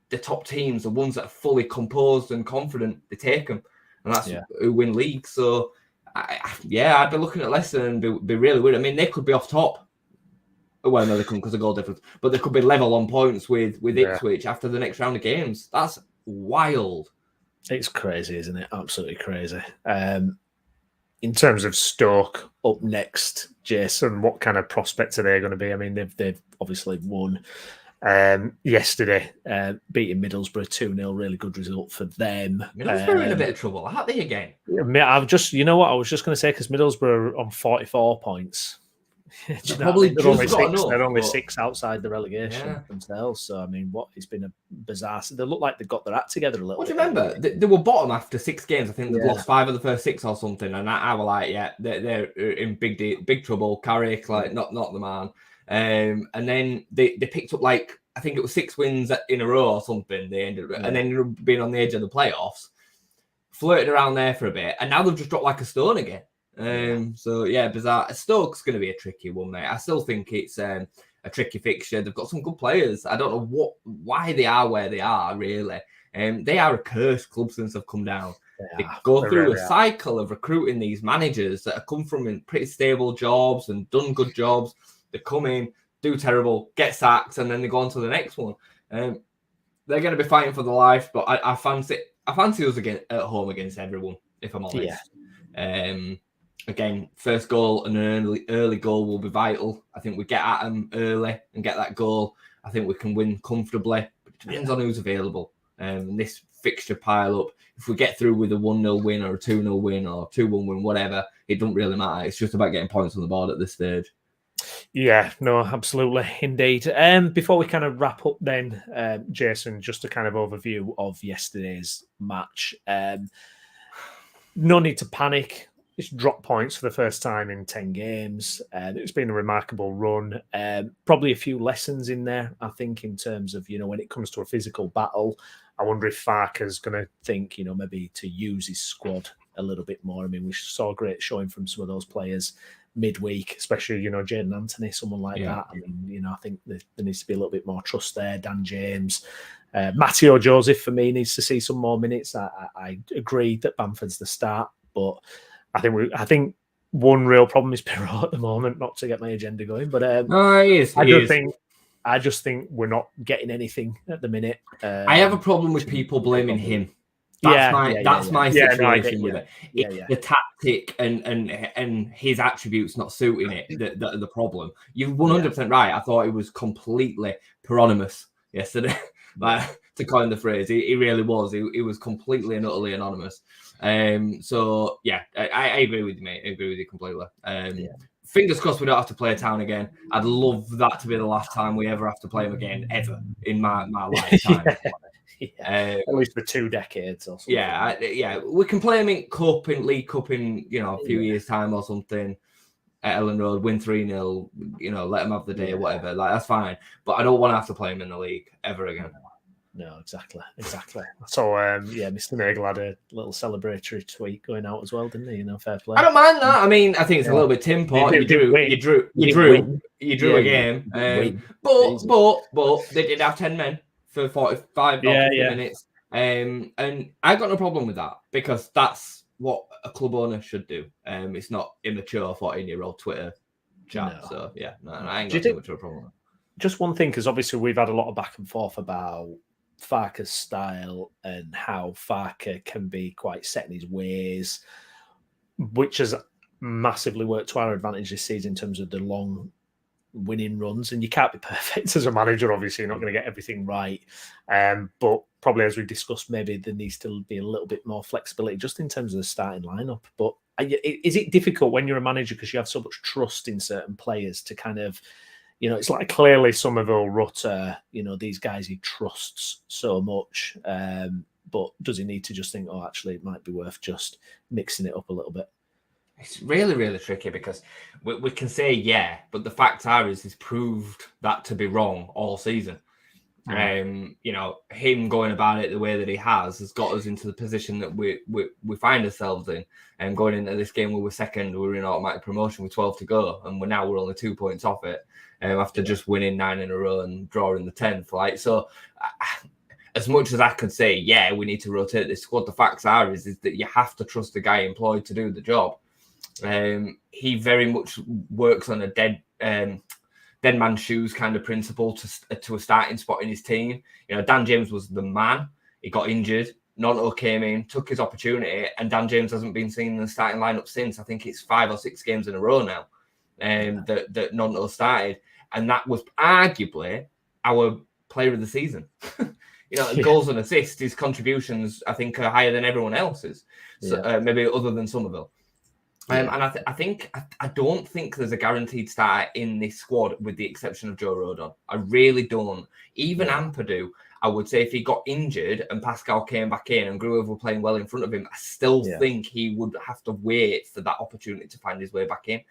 the top teams, the ones that are fully composed and confident, they take them, and that's who win leagues. So, I'd be looking at Leicester and be really worried. I mean, they could be off top. Well, no, they couldn't because of goal difference, but they could be level on points with Ipswich after the next round of games. That's wild. It's crazy, isn't it? Absolutely crazy. In terms of Stoke up next, Jason, what kind of prospects are they going to be? I mean, they've obviously won yesterday, beating Middlesbrough 2-0, really good result for them. Middlesbrough are in a bit of trouble, aren't they, again? You know what, I was just going to say, because Middlesbrough are on 44 points. They're only 6 outside the relegation themselves. So, I mean, it's been a bizarre. They look like they've got their act together a little bit. Do you remember? They were bottom after 6 games. I think they've lost 5 of the first 6 or something. And I was like, they're in big trouble. Carrick, like, not the man. And then they picked up, like, I think it was 6 wins in a row or something. They ended up, and then ended up being on the edge of the playoffs, flirted around there for a bit, and now they've just dropped like a stone again. So bizarre. Stoke's going to be a tricky one, mate. I still think it's a tricky fixture. They've got some good players. I don't know why they are where they are, really. They are a cursed club since they've come down. They go through a cycle of recruiting these managers that have come from in pretty stable jobs and done good jobs. They come in, do terrible, get sacked, and then they go on to the next one. They're going to be fighting for their life, but I fancy us again at home against everyone, if I'm honest. Again, first goal and an early goal will be vital. I think we get at them early and get that goal. I think we can win comfortably, but it depends on who's available. This fixture pile up, if we get through with a 1-0 win or a 2-0 win or 2-1 win, whatever, it doesn't really matter. It's just about getting points on the board at this stage. Yeah, no, absolutely, indeed. Before we kind of wrap up then, Jason, just a kind of overview of yesterday's match. No need to panic. It's dropped points for the first time in 10 games. It's been a remarkable run. Probably a few lessons in there, I think, in terms of, when it comes to a physical battle. I wonder if Farke's going to think, maybe to use his squad a little bit more. I mean, we saw a great showing from some of those players midweek, especially, Jadon Anthony, someone like that. I mean, I think there needs to be a little bit more trust there. Dan James. Matteo Joseph, for me, needs to see some more minutes. I agree that Bamford's the start, but I think one real problem is Pirro at the moment, not to get my agenda going, but I just think we're not getting anything at the minute. I have a problem with people blaming him. That's my situation with it. It's the tactic and his attributes not suiting it that are the problem. You're 100% right. I thought it was completely Pirronymous yesterday, like, to coin the phrase. He really was. He was completely and utterly anonymous. So I agree with you, mate. I agree with you completely. Fingers crossed we don't have to play Town again. I'd love that to be the last time we ever have to play him again, ever in my lifetime. At least for 2 decades or something. We can play him in League Cup in a few years' time or something at Ellen Road, win 3-0, let him have the day or whatever. Like, that's fine. But I don't want to have to play him in the league ever again. No, exactly. So, Mr. Nagel had a little celebratory tweet going out as well, didn't he? You know, fair play. I don't mind that. I mean, I think it's a little bit Tim Pot. You drew a game. But they did have 10 men for 45 or 50 minutes. And I got no problem with that because that's what a club owner should do. It's not immature 14-year-old Twitter chat. No. So, I ain't got too much of a problem with that. Just one thing, because obviously we've had a lot of back and forth about Farke's style and how Farke can be quite set in his ways, which has massively worked to our advantage this season in terms of the long winning runs. And you can't be perfect as a manager, obviously. You're not going to get everything right. But probably, as we discussed, maybe there needs to be a little bit more flexibility just in terms of the starting lineup. But is it difficult when you're a manager because you have so much trust in certain players to kind of, you know, it's like clearly Somerville, Rutter, you know, these guys he trusts so much. But does he need to just think, oh, actually, it might be worth just mixing it up a little bit? It's really, really tricky because we can say, but the facts are he's proved that to be wrong all season. You know, him going about it the way that he has got us into the position that we find ourselves in. And going into this game, we were second, we were in automatic promotion with 12 to go, and we're only 2 points off it after just winning 9 in a row and drawing the 10th. Like, so as much as I could say, we need to rotate this squad, the facts are is that you have to trust the guy employed to do the job. He very much works on a dead man's shoes kind of principle to a starting spot in his team. You know, Dan James was the man. He got injured. Nonto came in, took his opportunity, and Dan James hasn't been seen in the starting lineup since. I think it's 5 or 6 games in a row now that Nonto started, and that was arguably our player of the season. You know, goals and assists, his contributions, I think, are higher than everyone else's. So, maybe other than Somerville. And I don't think there's a guaranteed starter in this squad with the exception of Joe Rodon. I really don't. Even Ampadu, I would say if he got injured and Pascal came back in and Gruev were playing well in front of him, I still think he would have to wait for that opportunity to find his way back in.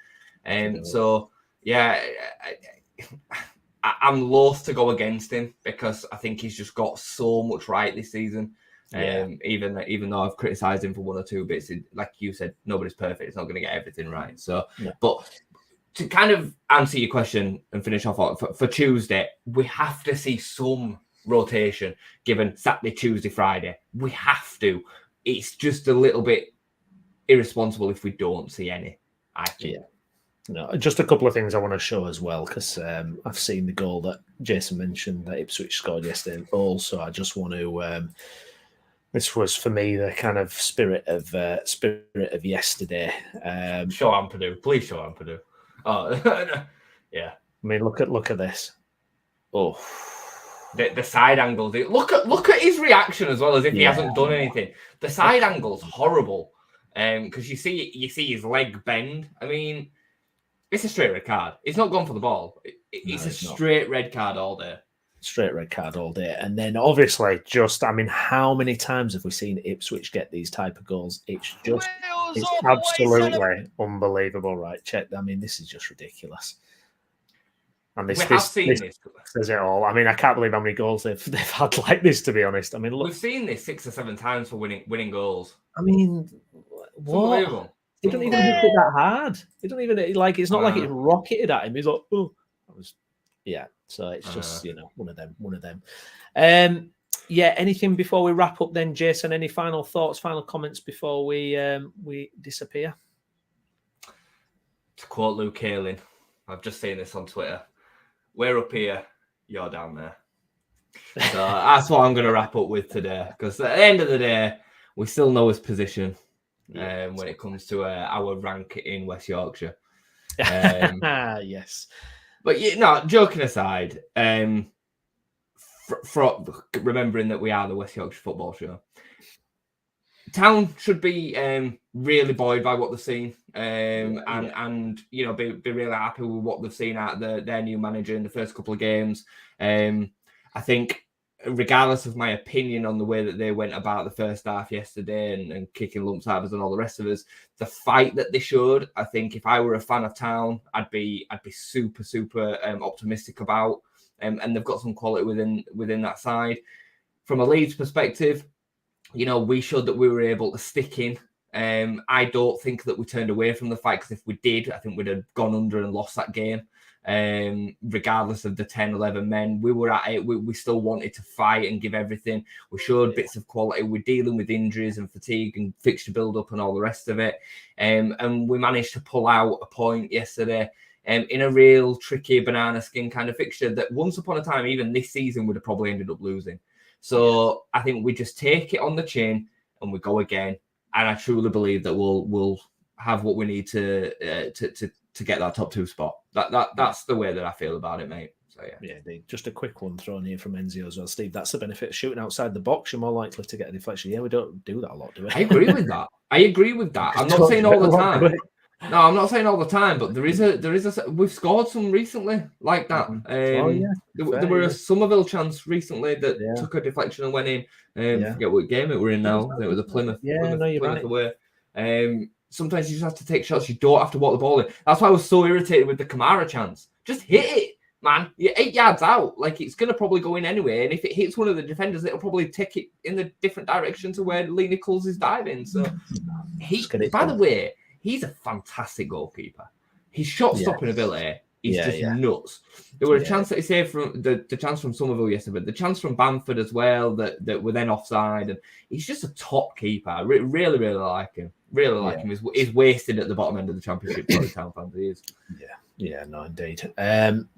I'm loath to go against him because I think he's just got so much right this season. Even though I've criticised him for 1 or 2 bits, like you said, nobody's perfect. It's not going to get everything right. So, but to kind of answer your question and finish off for Tuesday, we have to see some rotation given Saturday, Tuesday, Friday. We have to. It's just a little bit irresponsible if we don't see any, I think. No, just a couple of things I want to show as well, because I've seen the goal that Jason mentioned that Ipswich scored yesterday. Also, I just want to... this was for me the kind of spirit of yesterday. Show Ampadu, please show Ampadu. Oh, yeah. I mean, look at this. Oh, the side angles. Look at his reaction as well, as if he hasn't done anything. The side angle's horrible, because you see his leg bend. I mean, it's a straight red card. It's not gone for the ball. It's a straight red card all day. Straight red card all day. And then obviously how many times have we seen Ipswich get these type of goals? It's absolutely unbelievable, right? This is just ridiculous. And this says it all. I mean, I can't believe how many goals they've had like this, to be honest. I mean, look, we've seen this 6 or 7 times for winning goals. I mean, what? He don't even hit it that hard. He don't even it's not like it rocketed at him. He's like, oh, that was So it's just one of them. Anything before we wrap up then, Jason? Any final thoughts, final comments before we disappear? To quote Luke Ayling, I've just seen this on Twitter. We're up here, you're down there. So that's what I'm going to wrap up with today, because at the end of the day, we still know his position when it comes to our rank in West Yorkshire. Yes. But joking aside, remembering that we are the West Yorkshire Football Show, Town should be really buoyed by what they've seen, and be really happy with what they've seen out of their new manager in the first couple of games. I think, regardless of my opinion on the way that they went about the first half yesterday and kicking lumps out of us and all the rest of us, the fight that they showed, I think if I were a fan of Town, I'd be super optimistic about. And they've got some quality within that side. from a Leeds perspective, you know, we showed that we were able to stick in. I don't think that we turned away from the fight, because if we did, I think we'd have gone under and lost that game. Regardless of the 10, 11 men, we were at it. We still wanted to fight and give everything. We showed bits of quality. We're dealing with injuries and fatigue and fixture build-up and all the rest of it. And we managed to pull out a point yesterday in a real tricky banana skin kind of fixture that once upon a time, even this season, would have probably ended up losing. So I think we just take it on the chin and we go again. And I truly believe that we'll have what we need to get that top 2 spot. That's the way that I feel about it, mate. So yeah, indeed. Just a quick one thrown here from Enzio as well, Steve. That's the benefit of shooting outside the box. You're more likely to get a deflection. Yeah, we don't do that a lot, do we? I agree with that. I'm not saying all the time. No, I'm not saying all the time, but there is a. We've scored some recently like that. There were a Somerville chance recently that took a deflection and went in. I forget what game it were in now. It was a Plymouth. Plymouth away. Sometimes you just have to take shots. You don't have to walk the ball in. That's why I was so irritated with the Kamara chance. Just hit it, man. You're 8 yards out. Like, it's going to probably go in anyway. And if it hits one of the defenders, it'll probably take it in the different direction to where Lee Nichols is diving. So, by the way, he's a fantastic goalkeeper. His shot-stopping ability is just nuts. There were a chance that he saved from the chance from Somerville yesterday, but the chance from Bamford as well that were then offside. And he's just a top keeper. I really, really like him. Really like him. He's wasted at the bottom end of the Championship for the Town fans. He is. Yeah, no, indeed.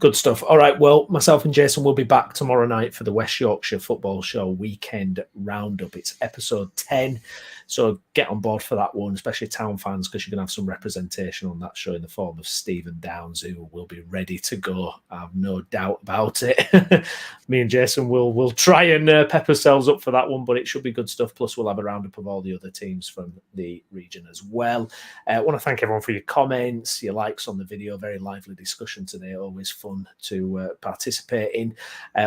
Good stuff. All right, well, myself and Jason will be back tomorrow night for the West Yorkshire Football Show Weekend Roundup. It's episode 10, so get on board for that one, especially Town fans, because you're going to have some representation on that show in the form of Stephen Downs, who will be ready to go. I have no doubt about it. Me and Jason will try and pep ourselves up for that one, but it should be good stuff. Plus, we'll have a roundup of all the other teams from the region as well. I want to thank everyone for your comments, your likes on the video. Very lively discussion today. Always fun to participate in.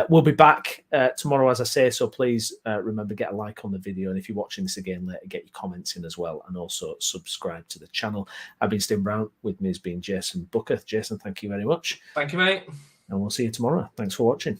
We'll be back tomorrow, as I say, so please remember, get a like on the video, and if you're watching this again later, get your comments in as well, and also subscribe to the channel. I've been Stephen Brown. With me has been Jason Booker. Jason, thank you very much. Thank you, mate. And we'll see you tomorrow. Thanks for watching.